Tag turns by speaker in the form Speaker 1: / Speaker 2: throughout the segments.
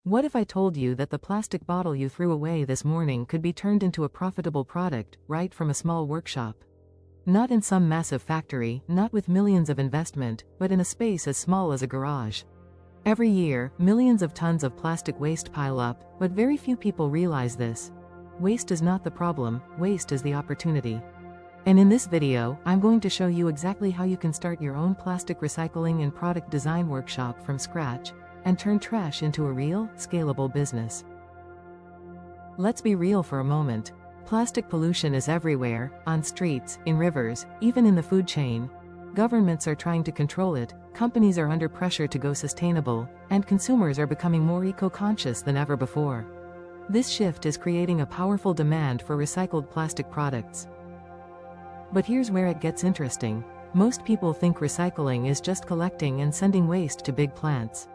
Speaker 1: What if I told you that the plastic bottle you threw away this morning could be turned into a profitable product, right from a small workshop? Not in some massive factory, not with millions of investment, but in a space as small as a garage. Every year, millions of tons of plastic waste pile up, but very few people realize this. Waste is not the problem, waste is the opportunity. And in this video, I'm going to show you exactly how you can start your own plastic recycling and product design workshop from scratch, and turn trash into a real, scalable business. Let's be real for a moment. Plastic pollution is everywhere, on streets, in rivers, even in the food chain. Governments are trying to control it, companies are under pressure to go sustainable, and consumers are becoming more eco-conscious than ever before. This shift is creating a powerful demand for recycled plastic products. But here's where it gets interesting. Most people think recycling is just collecting and sending waste to big plants.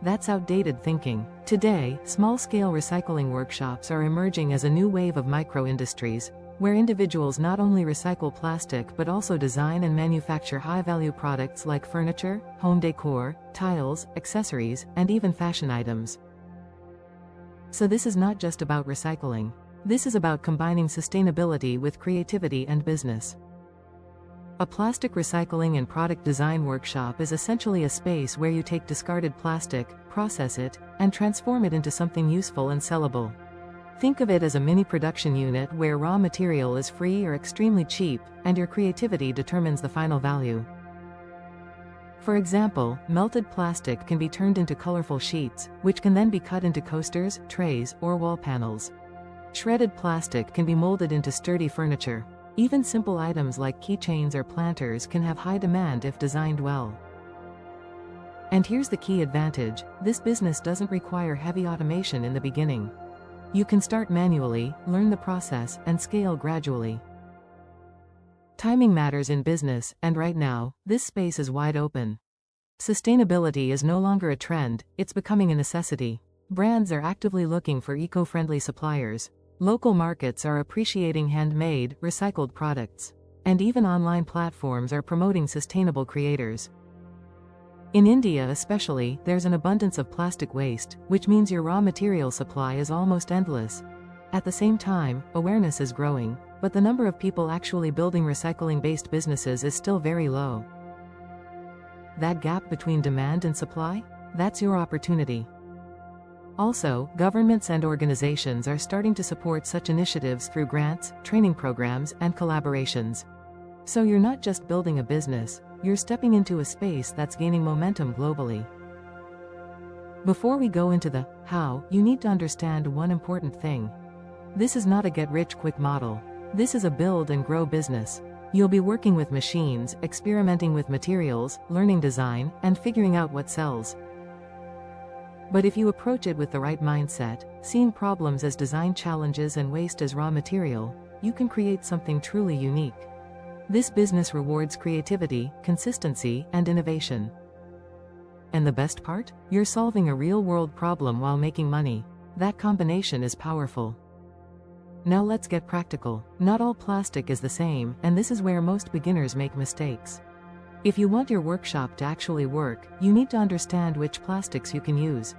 Speaker 1: That's outdated thinking. Today, small-scale recycling workshops are emerging as a new wave of micro-industries, where individuals not only recycle plastic but also design and manufacture high-value products like furniture, home decor, tiles, accessories, and even fashion items. So this is not just about recycling. This is about combining sustainability with creativity and business. A plastic recycling and product design workshop is essentially a space where you take discarded plastic, process it, and transform it into something useful and sellable. Think of it as a mini production unit where raw material is free or extremely cheap, and your creativity determines the final value. For example, melted plastic can be turned into colorful sheets, which can then be cut into coasters, trays, or wall panels. Shredded plastic can be molded into sturdy furniture. Even simple items like keychains or planters can have high demand if designed well. And here's the key advantage: this business doesn't require heavy automation in the beginning. You can start manually, learn the process, and scale gradually. Timing matters in business, and right now, this space is wide open. Sustainability is no longer a trend, it's becoming a necessity. Brands are actively looking for eco-friendly suppliers. Local markets are appreciating handmade, recycled products. And even online platforms are promoting sustainable creators. In India especially, there's an abundance of plastic waste, which means your raw material supply is almost endless. At the same time, awareness is growing, but the number of people actually building recycling-based businesses is still very low. That gap between demand and supply? That's your opportunity. Also, governments and organizations are starting to support such initiatives through grants, training programs, and collaborations. So you're not just building a business, you're stepping into a space that's gaining momentum globally. Before we go into the how, you need to understand one important thing. This is not a get-rich-quick model. This is a build and grow business. You'll be working with machines, experimenting with materials, learning design, and figuring out what sells. But if you approach it with the right mindset, seeing problems as design challenges and waste as raw material, you can create something truly unique. This business rewards creativity, consistency, and innovation. And the best part? You're solving a real-world problem while making money. That combination is powerful. Now let's get practical. Not all plastic is the same, and this is where most beginners make mistakes. If you want your workshop to actually work, you need to understand which plastics you can use.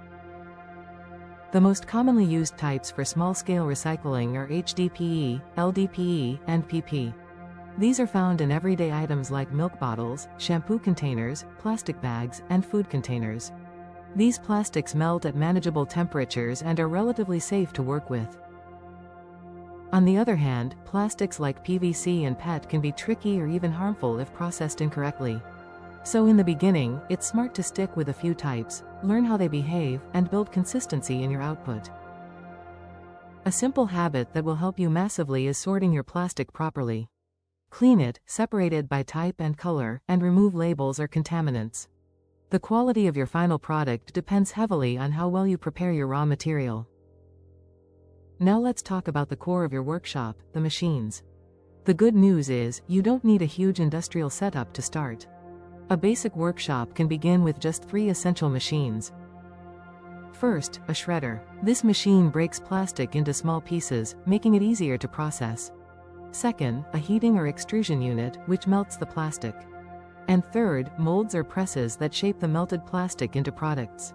Speaker 1: The most commonly used types for small-scale recycling are HDPE, LDPE, and PP. These are found in everyday items like milk bottles, shampoo containers, plastic bags, and food containers. These plastics melt at manageable temperatures and are relatively safe to work with. On the other hand, plastics like PVC and PET can be tricky or even harmful if processed incorrectly. So in the beginning, it's smart to stick with a few types, learn how they behave, and build consistency in your output. A simple habit that will help you massively is sorting your plastic properly. Clean it, separate it by type and color, and remove labels or contaminants. The quality of your final product depends heavily on how well you prepare your raw material. Now let's talk about the core of your workshop, the machines. The good news is, you don't need a huge industrial setup to start. A basic workshop can begin with just 3 essential machines. First, a shredder. This machine breaks plastic into small pieces, making it easier to process. Second, a heating or extrusion unit, which melts the plastic. And third, molds or presses that shape the melted plastic into products.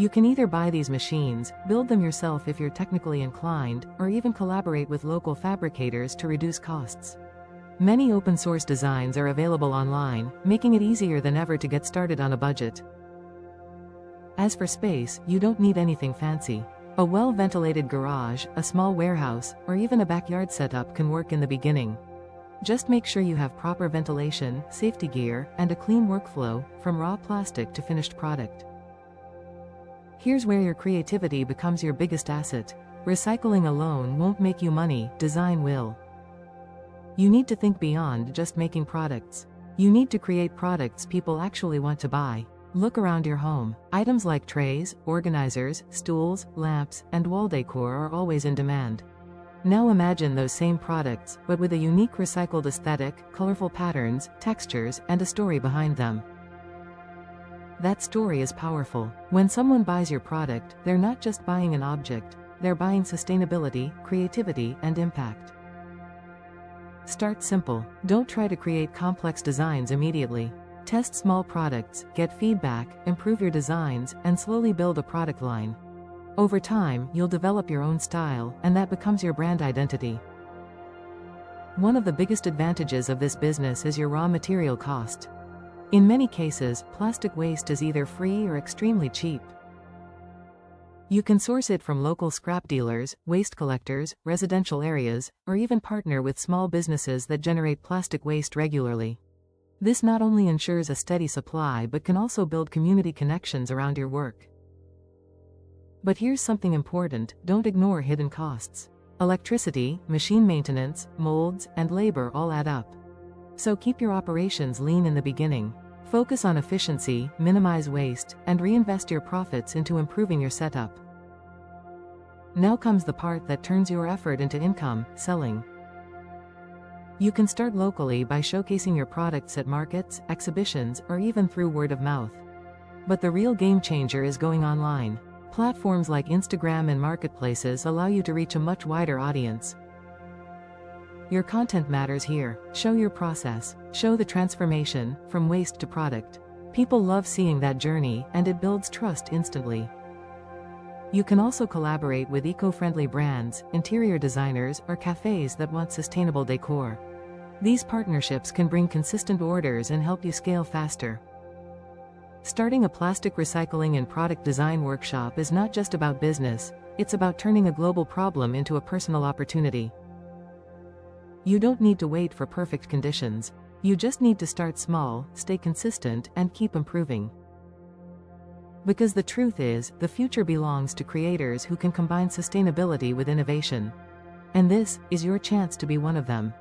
Speaker 1: You can either buy these machines, build them yourself if you're technically inclined, or even collaborate with local fabricators to reduce costs. Many open-source designs are available online, making it easier than ever to get started on a budget. As for space, you don't need anything fancy. A well-ventilated garage, a small warehouse, or even a backyard setup can work in the beginning. Just make sure you have proper ventilation, safety gear, and a clean workflow, from raw plastic to finished product. Here's where your creativity becomes your biggest asset. Recycling alone won't make you money, design will. You need to think beyond just making products. You need to create products people actually want to buy. Look around your home. Items like trays, organizers, stools, lamps, and wall decor are always in demand. Now imagine those same products, but with a unique recycled aesthetic, colorful patterns, textures, and a story behind them. That story is powerful. When someone buys your product, they're not just buying an object, they're buying sustainability, creativity, and impact. Start simple. Don't try to create complex designs immediately. Test small products, get feedback, improve your designs, and slowly build a product line. Over time, you'll develop your own style, and that becomes your brand identity. One of the biggest advantages of this business is your raw material cost. In many cases, plastic waste is either free or extremely cheap. You can source it from local scrap dealers, waste collectors, residential areas, or even partner with small businesses that generate plastic waste regularly. This not only ensures a steady supply but can also build community connections around your work. But here's something important: don't ignore hidden costs. Electricity, machine maintenance, molds, and labor all add up. So keep your operations lean in the beginning. Focus on efficiency, minimize waste, and reinvest your profits into improving your setup. Now comes the part that turns your effort into income: selling. You can start locally by showcasing your products at markets, exhibitions, or even through word of mouth. But the real game changer is going online. Platforms like Instagram and marketplaces allow you to reach a much wider audience. Your content matters here. Show your process. Show the transformation, from waste to product. People love seeing that journey, and it builds trust instantly. You can also collaborate with eco-friendly brands, interior designers, or cafes that want sustainable decor. These partnerships can bring consistent orders and help you scale faster. Starting a plastic recycling and product design workshop is not just about business, it's about turning a global problem into a personal opportunity. You don't need to wait for perfect conditions. You just need to start small, stay consistent, and keep improving. Because the truth is, the future belongs to creators who can combine sustainability with innovation. And this is your chance to be one of them.